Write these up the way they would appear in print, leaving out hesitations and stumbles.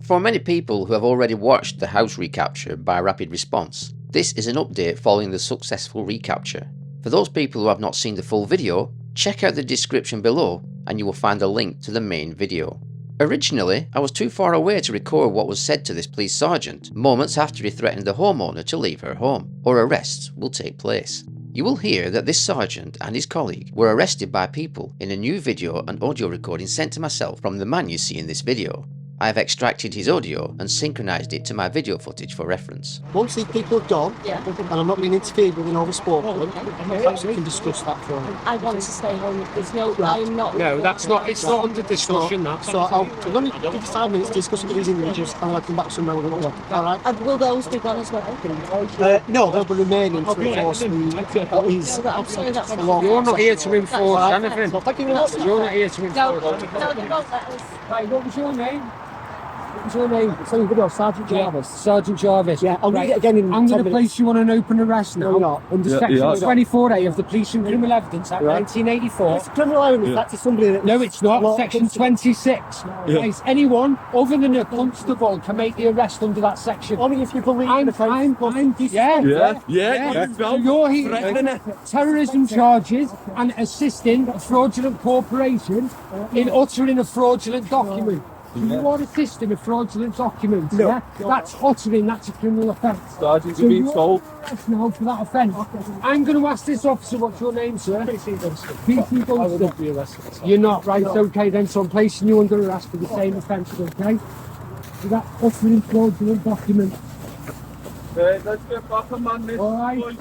For many people who have already watched the house recapture by Rapid Response, this is an update following the successful recapture. For those people who have not seen the full video, check out the description below and you will find a link to the main video. Originally, I was too far away to record what was said to this police sergeant moments after he threatened the homeowner to leave her home, or arrests will take place. You will hear that this sergeant and his colleague were arrested by people in a new video and audio recording sent to myself from the man you see in this video. I have extracted his audio and synchronised it to my video footage for reference. Once these people have gone, and I'm not being interfered with and overspoken, perhaps we can discuss that for me. I want to stay home. There's no, I'm not. No, that's not. It's not under discussion. So I'm going to give you 5 minutes to discuss it with these individuals, and I'll come back to them. All right? And will those be gone as well? No, they'll be remaining to enforce what is outside the law. You're not here to enforce anything. So thank you very much. You're not here to enforce. No, they won't let us. Right, what was your name? What's your name? So you've got Sergeant Jarvis. Sergeant Jarvis. Yeah, I'll read it again in I'm 10 going to minutes. place you on an open arrest now. No, you're not. Under section 24A of the Police and Criminal Evidence Act 1984. It's criminal evidence. That's somebody that... No, it's not. Section 26. Right, anyone other than a constable can make the arrest under that section. Only if you believe I'm Yeah. So you're here terrorism charges and assisting a fraudulent corporation in uttering a fraudulent document. So you are assisting a fraudulent document. No. Yeah? That's uttering, that's a criminal offence. Sergeant, So you've been you're told. arrested now for that offence. I'm going to ask this officer, what's your name, sir? PC Dunster. You're not, right? Okay then, so I'm placing you under arrest for the same offence, okay? So that's uttering fraudulent document. Let's get back on man, this. All right.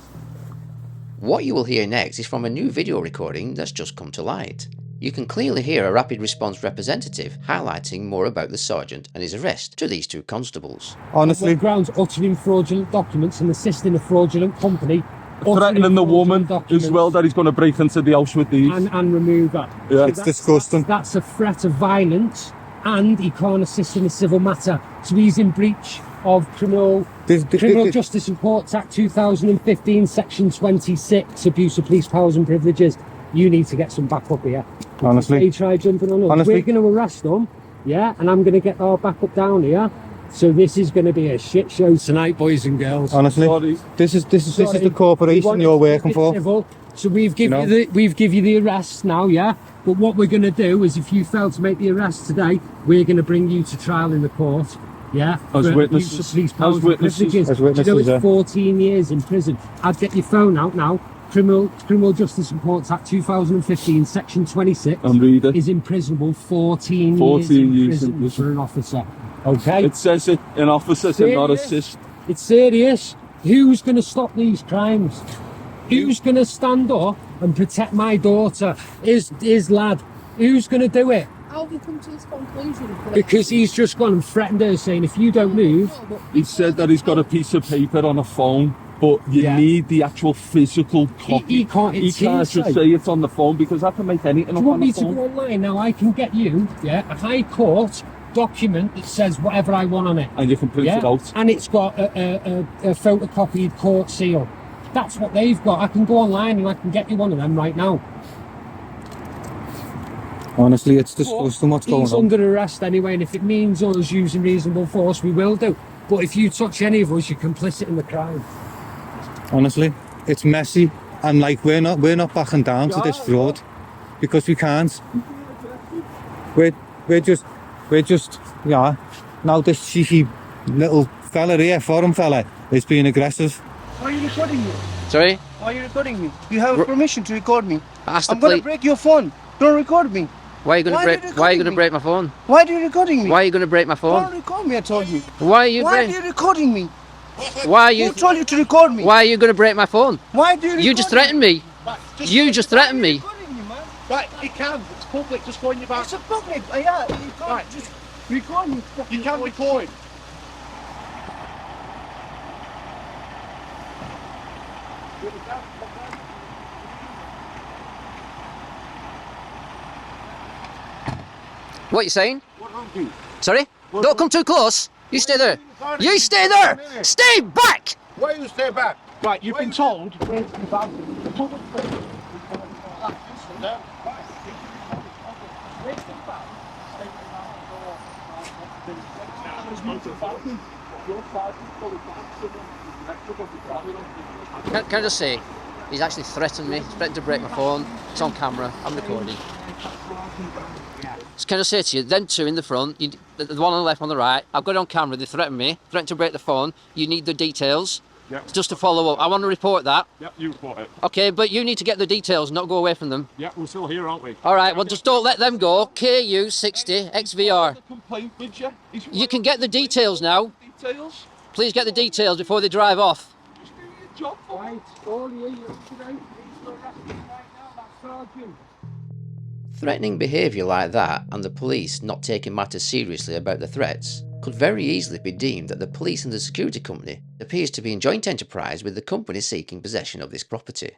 What you will hear next is from a new video recording that's just come to light. You can clearly hear a Rapid Response representative highlighting more about the sergeant and his arrest to these two constables. Honestly, grounds uttering fraudulent documents and assisting a fraudulent company, Threatening the woman as well that he's going to break into the house with these. and remove that. Yeah. So It's disgusting. That's a threat of violence, and he can't assist in a civil matter. So he's in breach of Criminal Justice and Courts Act 2015, Section 26, abuse of police powers and privileges. You need to get some backup here. Honestly. He tried jumping on us. Honestly. We're going to arrest them, yeah, and I'm going to get our backup down here. So this is going to be a shit show tonight, boys and girls. Honestly, this is the corporation you're working for. Civil. So we've given you the arrest now, yeah. But what we're going to do is, if you fail to make the arrest today, we're going to bring you to trial in the court. Yeah, as witnesses. As witnesses. As witnesses. You know, it's 14 years in prison. I'd get your phone out now. Criminal Justice and Courts Act 2015, Section 26 is imprisonable 14 years in prison for an officer. Okay? It says it, an officer cannot assist. It's serious. Who's going to stop these crimes? Who's going to stand up and protect my daughter? His lad. Who's going to do it? How have you come to this conclusion? Because he's just gone and threatened her, saying, if you don't move... He said that he's got a piece of paper on a phone, but you need the actual physical copy. He can't just say it's on the phone, because I can make anything up on the phone. Do you want me to go online now? I can get you a High Court document that says whatever I want on it. And you can print it out. And it's got a photocopied court seal. That's what they've got. I can go online and I can get you one of them right now. Honestly, it's disgusting what's going on. He's under arrest anyway, and if it means us using reasonable force, we will do. But if you touch any of us, you're complicit in the crime. Honestly, it's messy, and like we're not backing down to this fraud, because we can't. We're just now this cheeky little fella here, foreign fella, is being aggressive. Why are you recording me? Sorry? Why are you recording me? You have permission to record me. I'm going to break your phone. Don't record me. Why are you going to break my phone? Why are you recording me? Why are you going to break my phone? Don't record me, I told you. Why are you recording me? Who told you to record me? Why are you going to break my phone? Why do you record You just threatened me. You just threatened me. Right, you can. It's public. Just go on your back. It's a public. Yeah, you can't just record me. You can record. What are you saying? Sorry? Don't come too close. You stay there. You stay there. Stay back. Why you stay back? Right, you've been told. Can I just say, he's actually threatened me. He's threatened to break my phone. It's on camera. I'm recording. So can I say to you, them two in the front, the one on the left, on the right, I've got it on camera. They threatened me, threatened to break the phone. You need the details. Yep. Just to follow up. I want to report that. Yep, you report it. Okay, but you need to get the details, not go away from them. Yeah, we're still here, aren't we? All right, well, just don't let them go. KU 60 XVR. Complaint with you. You can get the details now. Details. Please get the details before they drive off. Just do your job for me. Threatening behaviour like that and the police not taking matters seriously about the threats could very easily be deemed that the police and the security company appears to be in joint enterprise with the company seeking possession of this property.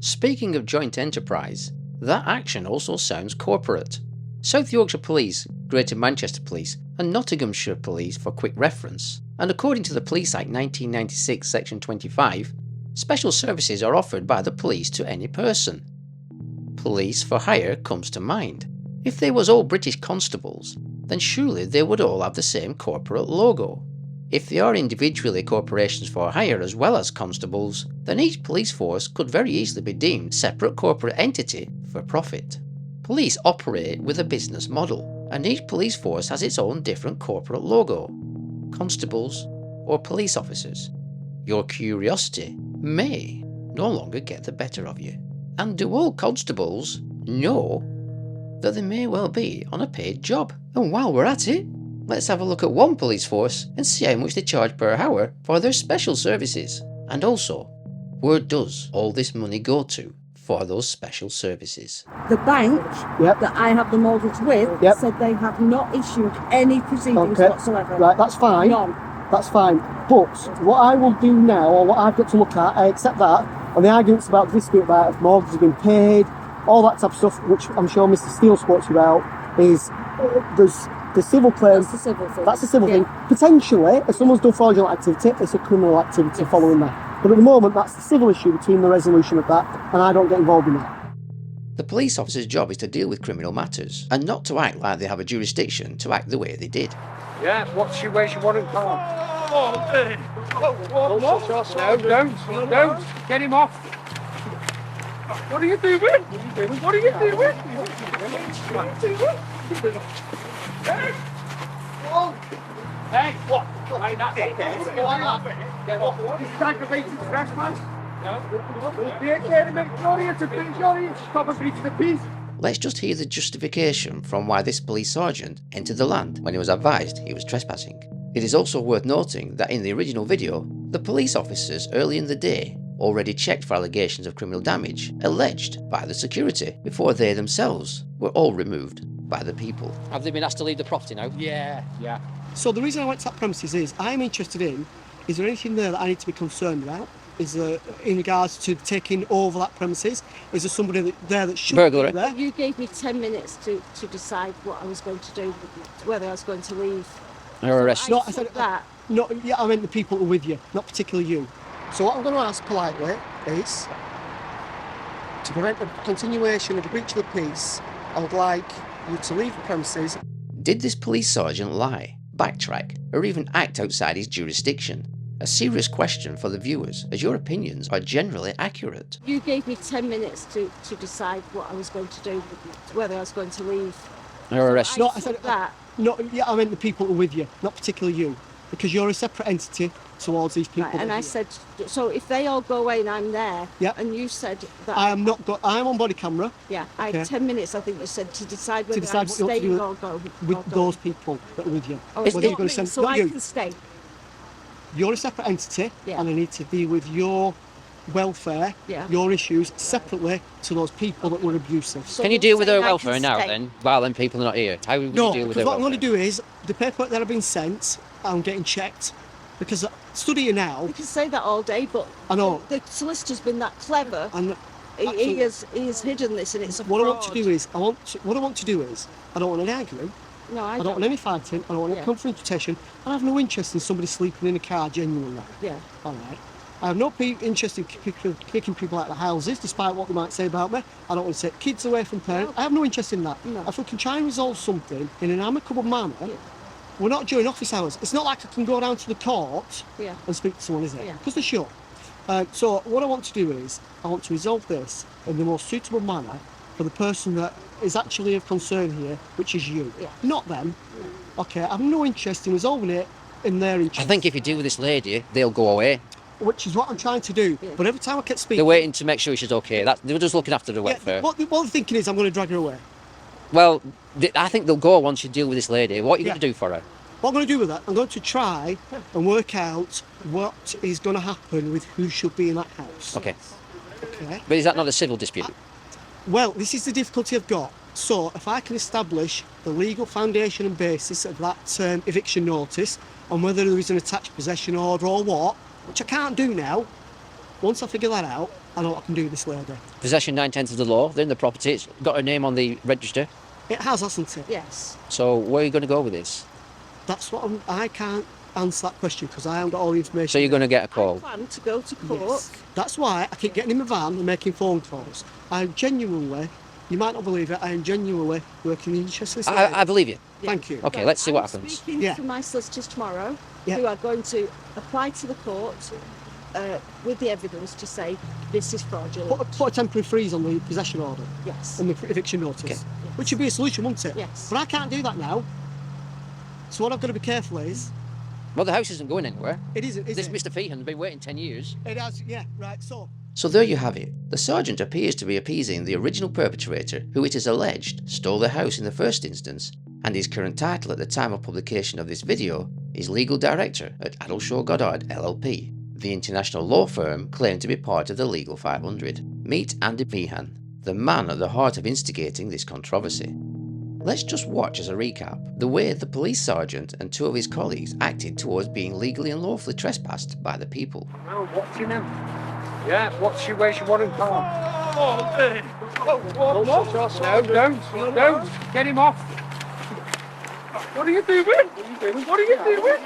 Speaking of joint enterprise, that action also sounds corporate. South Yorkshire Police, Greater Manchester Police and Nottinghamshire Police for quick reference, and according to the Police Act 1996 section 25, special services are offered by the police to any person. Police for hire comes to mind. If they was all British constables, then surely they would all have the same corporate logo. If they are individually corporations for hire as well as constables, then each police force could very easily be deemed separate corporate entity for profit. Police operate with a business model, and each police force has its own different corporate logo. Constables or police officers. Your curiosity may no longer get the better of you. And do all constables know that they may well be on a paid job? And while we're at it, let's have a look at one police force and see how much they charge per hour for their special services. And also, where does all this money go to for those special services? The bank Yep. that I have the mortgage with Yep. said they have not issued any proceedings Okay. whatsoever. Right, that's fine. None. That's fine. But what I will do now, or what I've got to look at, I accept that, and the arguments about the dispute about if mortgages have been paid, all that type of stuff, which I'm sure Mr. Steele spoke to you about, is there's the civil claims. That's the civil thing. That's a civil Yeah. thing. Potentially, if someone's done fraudulent activity, it's a criminal activity Yes. following that. But at the moment, that's the civil issue between the resolution of that, and I don't get involved in that. The police officer's job is to deal with criminal matters, and not to act like they have a jurisdiction to act the way they did. Yeah, where's your warrant card? What? No, don't. Get him off. What are you doing? What are you doing? What are you doing? Hey, what? Hey, that's it. Get off. This is aggravated trespass. Let's just hear the justification from why this police sergeant entered the land when he was advised he was trespassing. It is also worth noting that in the original video, the police officers early in the day already checked for allegations of criminal damage alleged by the security before they themselves were all removed by the people. Have they been asked to leave the property now? Yeah. So the reason I went to that premises is I'm interested in, is there anything there that I need to be concerned about? Is there, in regards to taking over that premises, is there somebody there that should Burglary. be there? You gave me 10 minutes to decide what I was going to do, whether I was going to leave. Or arrest? No, I I said said that. No, yeah, I meant the people who are with you, not particularly you. So what I'm going to ask politely is, to prevent the continuation of the breach of the peace, I would like you to leave the premises. Did this police sergeant lie, backtrack, or even act outside his jurisdiction? A serious question for the viewers, as your opinions are generally accurate. You gave me 10 minutes to decide what I was going to do, whether I was going to leave. Or arrest? No, I said that. No, yeah, I meant the people who are with you, not particularly you, because you're a separate entity towards these people. Right, that and are I here. said, so if they all go away and I'm there, Yeah. and you said that I am not. I'm on body camera yeah, I Okay. had 10 minutes, I think you said, to decide whether decide I'm what you want to staying do or go. with or go. those people that are with you. Oh, Whether it's you're not going me, to send, so not I you. can stay. You're a separate entity, Yeah. and I need to deal with your welfare, Yeah. your issues separately to those people that were abusive. So Can you you're deal with saying their I welfare can now stay? then, while them people are not here? How would No, you deal with because their what I'm welfare? going to do is the paperwork that have been sent, I'm getting checked because studying now. You can say that all day, but I know. the solicitor's been that clever. And He has hidden this, and it's a what I fraud. want to do is, I don't want any arguing. No, I I don't want any fighting. I don't want any Yeah. confrontation. I have no interest in somebody sleeping in a car genuinely. Yeah. All right. I have no interest in kicking people out of houses, despite what they might say about me. I don't want to take kids away from parents. I have no interest in that. No. If we can try and resolve something in an amicable manner, we're not during office hours. It's not like I can go down to the court Yeah. and speak to someone, is it? Yeah. Because they're shut. So what I want to do is, I want to resolve this in the most suitable manner for the person that is actually of concern here, which is you, Yeah. not them. Okay, I have no interest in resolving it in their interest. I think if you deal with this lady, they'll go away. Which is what I'm trying to do. Yeah. But every time I kept speaking... They're waiting to make sure she's okay. They're just looking after the Yeah, welfare. what they're thinking is I'm going to drag her away. Well, I think they'll go once you deal with this lady. What are you Yeah. going to do for her? What I'm going to do with that, I'm going to try and work out what is going to happen with who should be in that house. Okay. Okay. But is that not a civil dispute? Well, this is the difficulty I've got. So if I can establish the legal foundation and basis of that eviction notice and whether there is an attached possession order or what, which I can't do now, once I figure that out, I know what I can do with this lady. Possession 9/10 of the law. They're in the property. It's got her name on the register. It has, hasn't it? Yes. So where are you going to go with this? That's what I can't answer that question because I haven't got all the information. So you're going to get a I call. plan to go to court. Yes. That's why I keep getting in my van and making phone calls. I genuinely, you might not believe it, I am genuinely working in the interest of this lady. I believe you. Thank you. Okay, Right, let's see what I'm happens. speaking Yeah. to my solicitors tomorrow, Yeah. who are going to apply to the court with the evidence to say this is fraudulent. Put a temporary freeze on the possession order Yes. and the eviction notice, Okay. which would be a solution, wouldn't it? Yes. But I can't do that now. So what I've got to be careful is, Well, the house isn't going anywhere. it isn't, is This it? Mr. Meehan's been waiting 10 years. It has, yeah, right, so. So there you have it. The sergeant appears to be appeasing the original perpetrator, who it is alleged stole the house in the first instance, and his current title at the time of publication of this video is Legal Director at Addleshaw Goddard LLP, the international law firm claimed to be part of the Legal 500. Meet Andy Meehan, the man at the heart of instigating this controversy. Let's just watch as a recap the way the police sergeant and two of his colleagues acted towards being legally and lawfully trespassed by the people. Well, what's your name? Yeah, what's your way you want to come? No, don't. Get him off. What are you doing? What are you doing?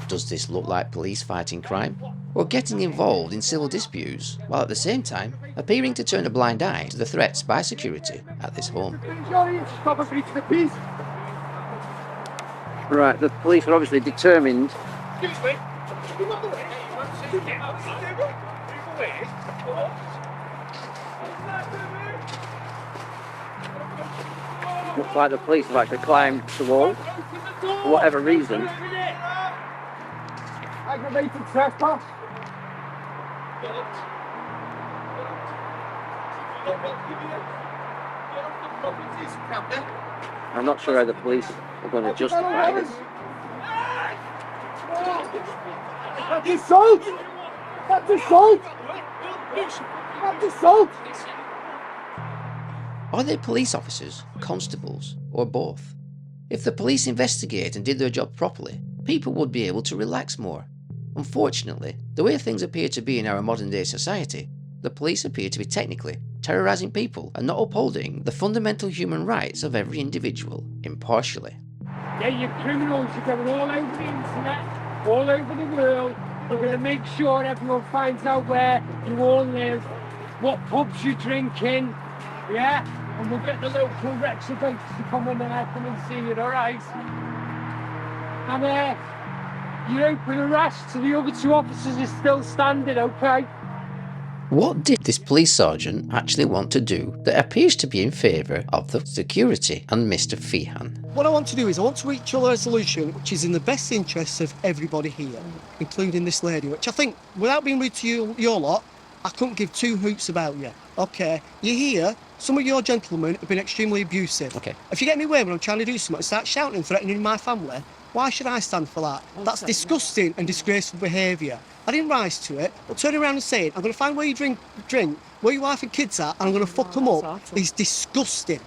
Does this look like police fighting crime? Or getting involved in civil disputes, while at the same time appearing to turn a blind eye to the threats by security at this home? Stop and reach the piece. Right, the police are obviously determined. Excuse me. Looks like the police have actually climbed the wall for whatever reason. Aggravated trespass. I'm not sure how the police are going to justify this. That's assault! That's assault! That's assault! Are they police officers, constables, or both? If the police investigate and did their job properly, people would be able to relax more. Unfortunately, the way things appear to be in our modern day society, the police appear to be technically terrorising people and not upholding the fundamental human rights of every individual impartially. Yeah, you criminals, you're going all over the internet, all over the world. We're going to make sure everyone finds out where you all live, what pubs you drink in, yeah? And we'll get the local residents to come in and see it, alright? And your open arrest to the other two officers is still standing, okay? What did this police sergeant actually want to do that appears to be in favour of the security and Mr. Meehan? What I want to do is I want to reach a resolution which is in the best interests of everybody here, including this lady, which I think, without being rude to you, your lot, I couldn't give two hoots about you. Okay, you're here, some of your gentlemen have been extremely abusive. Okay. If you get me away when I'm trying to do something and start shouting and threatening my family, why should I stand for that? That's disgusting and disgraceful behaviour. I didn't rise to it, but turning around and saying, I'm going to find where you drink, where your wife and kids are, and I'm going to fuck them up, is disgusting.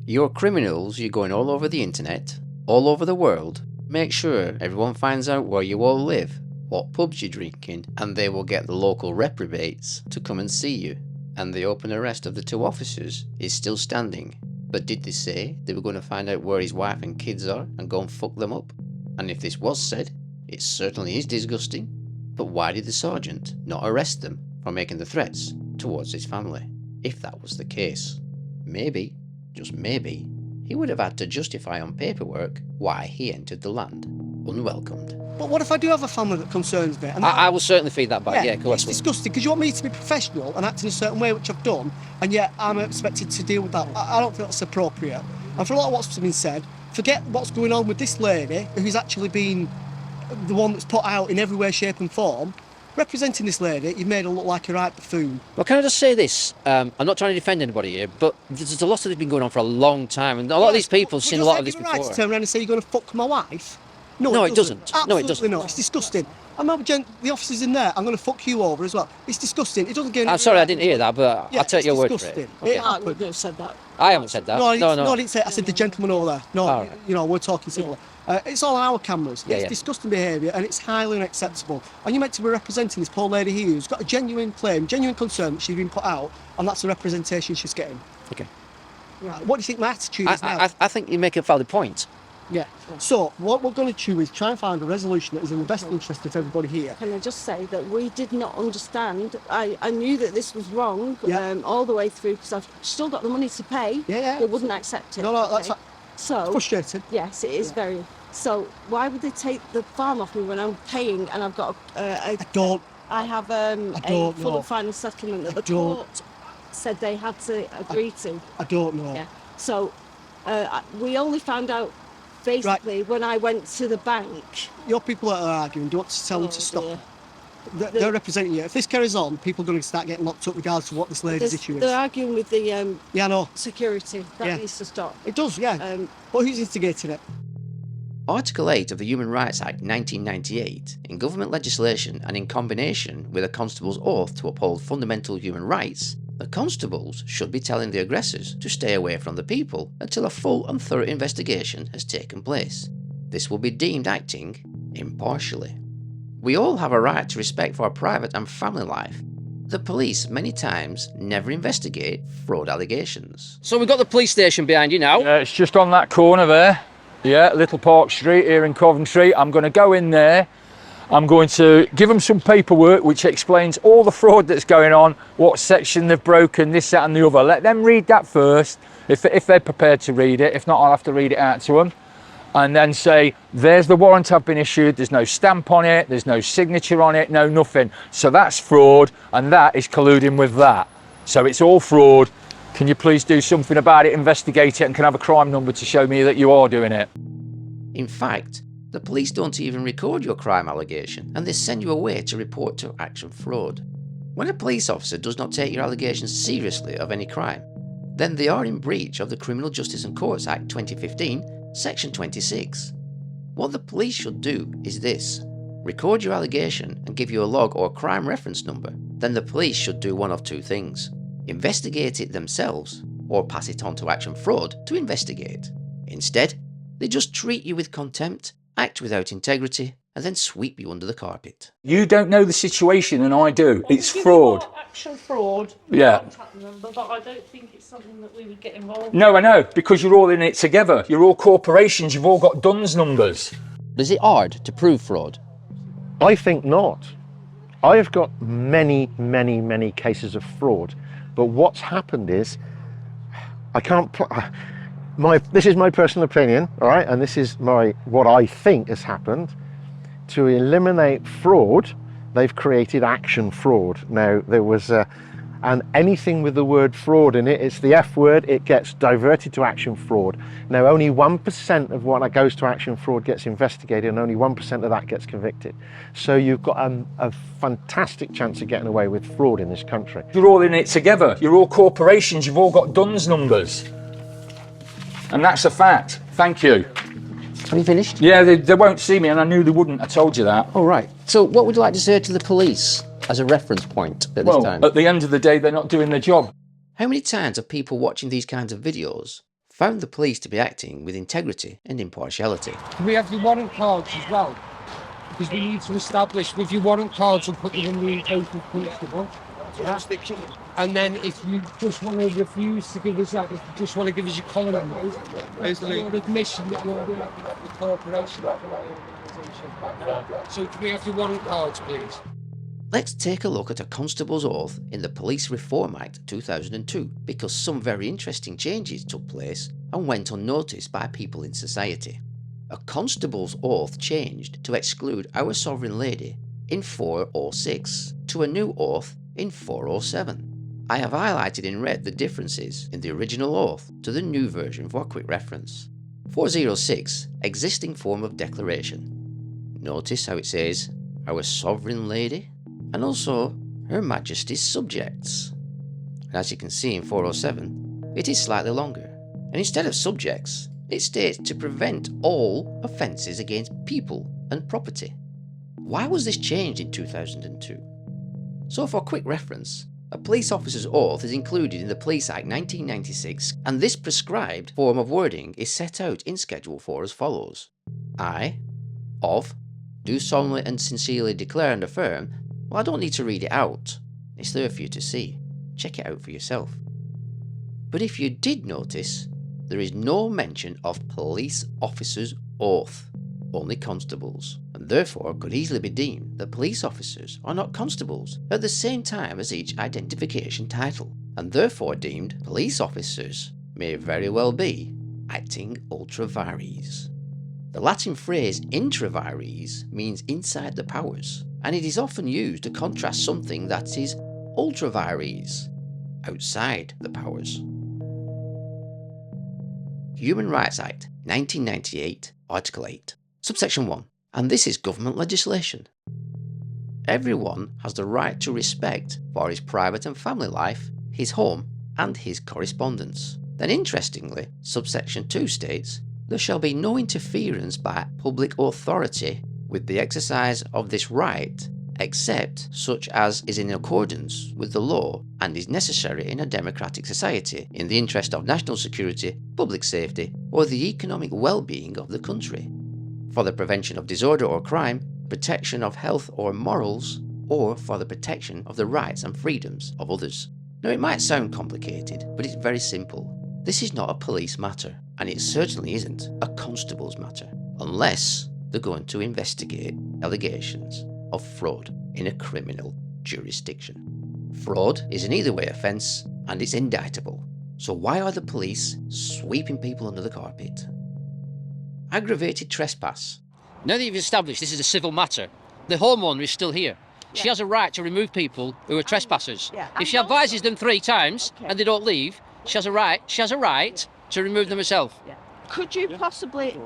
You're criminals, you're going all over the internet, all over the world. Make sure everyone finds out where you all live, what pubs you drink in, and they will get the local reprobates to come and see you. And the open arrest of the two officers is still standing. But did they say they were going to find out where his wife and kids are and go and fuck them up? And if this was said, it certainly is disgusting. But why did the sergeant not arrest them for making the threats towards his family? If that was the case. Maybe just maybe, he would have had to justify on paperwork why he entered the land unwelcomed. But what if I do have a family that concerns me? And I will certainly feed that back, yeah, of course. It's disgusting because you want me to be professional and act in a certain way, which I've done, and yet I'm expected to deal with that. I don't think that's appropriate. And for a lot of what's been said, forget what's going on with this lady, who's actually been the one that's put out in every way, shape and form. Representing this lady, you've made her look like a right buffoon. Well, can I just say this? I'm not trying to defend anybody here, but there's a lot of this been going on for a long time, and a lot of these people have seen a lot of this before. Right to turn around and say you're going to fuck my wife? No, it doesn't. Absolutely No, it doesn't. not. It's disgusting. The officer's in there. I'm going to fuck you over as well. It's disgusting. It doesn't get. I'm sorry, I didn't hear that, but I'll take your word for it. Okay. I wouldn't have said that. I haven't said that. No, No. I didn't say it. I said the gentleman over there. No, Right. you know, we're talking similar. It's all on our cameras. It's disgusting behaviour and it's highly unacceptable. And you're meant to be representing this poor lady here who's got a genuine claim, genuine concern that she's been put out, and that's the representation she's getting. Okay. Right. What do you think my attitude is now? I think you make a valid point. Yeah. So what we're going to do is try and find a resolution that is in the best interest of everybody here. Can I just say that we did not understand. I knew that this was wrong all the way through because I've still got the money to pay. Yeah. They wouldn't accept it. No, that's so frustrated. Yes, it is very. So why would they take the farm off me when I'm paying and I've got I don't. I have a full and final settlement that the court said they had to agree to. I don't know. Yeah. So we only found out basically when I went to the bank. Your people that are arguing, do you want to tell them to stop? They're representing you. If this carries on, people are going to start getting locked up regardless of what this lady's issue is. They're arguing with the I know. security. That needs to stop. It does, yeah. But who's instigating it? Article 8 of the Human Rights Act 1998, in government legislation and in combination with a constable's oath to uphold fundamental human rights, the constables should be telling the aggressors to stay away from the people until a full and thorough investigation has taken place. This will be deemed acting impartially. We all have a right to respect for our private and family life. The police many times never investigate fraud allegations. So we've got the police station behind you now. Yeah, it's just on that corner there. Yeah, Little Park Street here in Coventry. I'm going to go in there. I'm going to give them some paperwork which explains all the fraud that's going on, what section they've broken, this, that and the other. Let them read that first, if they're prepared to read it. If not, I'll have to read it out to them. And then say, there's the warrant I've been issued, there's no stamp on it, there's no signature on it, no nothing. So that's fraud, and that is colluding with that. So it's all fraud. Can you please do something about it, investigate it, and can I have a crime number to show me that you are doing it? In fact, the police don't even record your crime allegation, and they send you away to report to action fraud. When a police officer does not take your allegations seriously of any crime, then they are in breach of the Criminal Justice and Courts Act 2015, Section 26. What the police should do is this: record your allegation and give you a log or crime reference number. Then the police should do one of two things: investigate it themselves, or pass it on to action fraud to investigate. Instead, they just treat you with contempt, act without integrity, and then sweep you under the carpet. You don't know the situation and I do. It's fraud. Action fraud. Yeah. But I don't think it's something that we would get involved No, I know, because you're all in it together. You're all corporations, you've all got DUNS numbers. Is it hard to prove fraud? I think not. I have got many cases of fraud, but what's happened is I can't. This is my personal opinion, all right, and this is what I think has happened. To eliminate fraud, they've created action fraud. Now there was and anything with the word fraud in it, it's the F word, it gets diverted to action fraud. Now only 1% of what goes to action fraud gets investigated, and only 1% of that gets convicted. So you've got a fantastic chance of getting away with fraud in this country. You're all in it together. You're all corporations, you've all got DUNS numbers. And that's a fact. Thank you. Have you finished? Yeah, they won't see me, and I knew they wouldn't. I told you that. All right. So what would you like to say to the police as a reference point at this time? At the end of the day, they're not doing their job. How many times have people watching these kinds of videos found the police to be acting with integrity and impartiality? We have your warrant cards as well, because we need to establish with your warrant cards we'll put you in the open constable. And then if you just want to refuse to give us that, if you just want to give us your collar number, it's your admission that you're the corporation. So can we have your warrant cards, please? Let's take a look at a constable's oath in the Police Reform Act 2002, because some very interesting changes took place and went unnoticed by people in society. A constable's oath changed to exclude Our Sovereign Lady in 406 to a new oath in 407. I have highlighted in red the differences in the original oath to the new version for a quick reference. 406, existing form of declaration. Notice how it says Our Sovereign Lady and also Her Majesty's subjects. And as you can see in 407, it is slightly longer, and instead of subjects, it states to prevent all offences against people and property. Why was this changed in 2002? So for quick reference, a police officer's oath is included in the Police Act 1996, and this prescribed form of wording is set out in Schedule 4 as follows. I, of, do solemnly and sincerely declare and affirm. Well, I don't need to read it out. It's there for you to see. Check it out for yourself. But if you did notice, there is no mention of police officer's oath, only constables, and therefore could easily be deemed that police officers are not constables at the same time as each identification title, and therefore deemed police officers may very well be acting ultra vires. The Latin phrase intra vires means inside the powers, and it is often used to contrast something that is ultra vires, outside the powers. Human Rights Act 1998, Article 8, Subsection 1, and this is government legislation. Everyone has the right to respect for his private and family life, his home, and his correspondence. Then interestingly, Subsection 2 states, there shall be no interference by public authority with the exercise of this right, except such as is in accordance with the law and is necessary in a democratic society in the interest of national security, public safety, or the economic well-being of the country, for the prevention of disorder or crime, protection of health or morals, or for the protection of the rights and freedoms of others. Now it might sound complicated, but it's very simple. This is not a police matter, and it certainly isn't a constable's matter, unless they're going to investigate allegations of fraud in a criminal jurisdiction. Fraud is an either way offence and it's indictable. So why are the police sweeping people under the carpet? Aggravated trespass. Now that you've established this is a civil matter, the homeowner is still here. She has a right to remove people who are trespassers. If she advises them 3 times and they don't leave, she has a right to remove them herself. Could you possibly,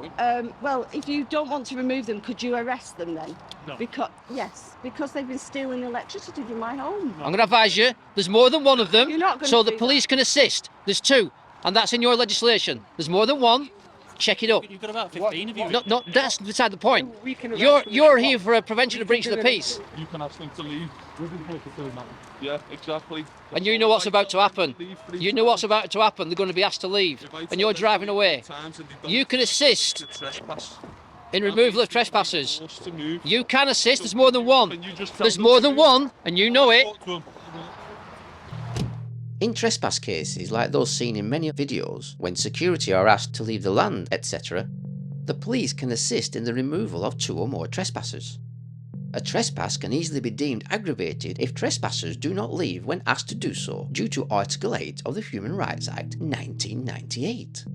well, if you don't want to remove them, could you arrest them then? No. Because they've been stealing electricity from my home. I'm going to advise you, there's more than one of them, You're not going so to the do police can assist. There's 2, and that's in your legislation. There's more than one. Check it up. You've got about 15 of you. No, that's beside the point. You're here for a prevention of breach of the peace. You can ask them to leave. Yeah, exactly. And you know what's about to happen. You know what's about to happen. They're going to be asked to leave, and you're driving away. You can assist in removal of trespassers. You can assist. There's more than one. There's more than one, and you know it. In trespass cases like those seen in many videos, when security are asked to leave the land, etc., the police can assist in the removal of 2 or more trespassers. A trespass can easily be deemed aggravated if trespassers do not leave when asked to do so due to Article 8 of the Human Rights Act 1998.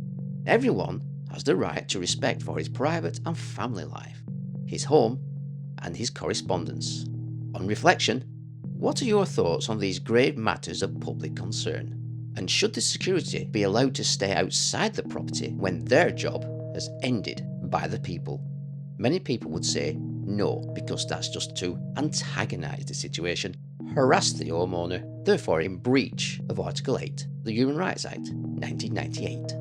Everyone has the right to respect for his private and family life, his home, and his correspondence. On reflection, what are your thoughts on these grave matters of public concern? And should the security be allowed to stay outside the property when their job has ended by the people? Many people would say no, because that's just to antagonise the situation, harass the homeowner, therefore in breach of Article 8, the Human Rights Act 1998.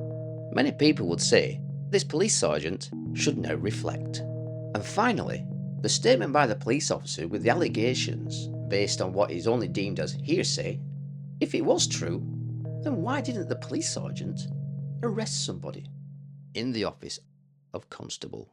Many people would say this police sergeant should now reflect. And finally, the statement by the police officer with the allegations based on what is only deemed as hearsay, if it was true, then why didn't the police sergeant arrest somebody in the office of Constable?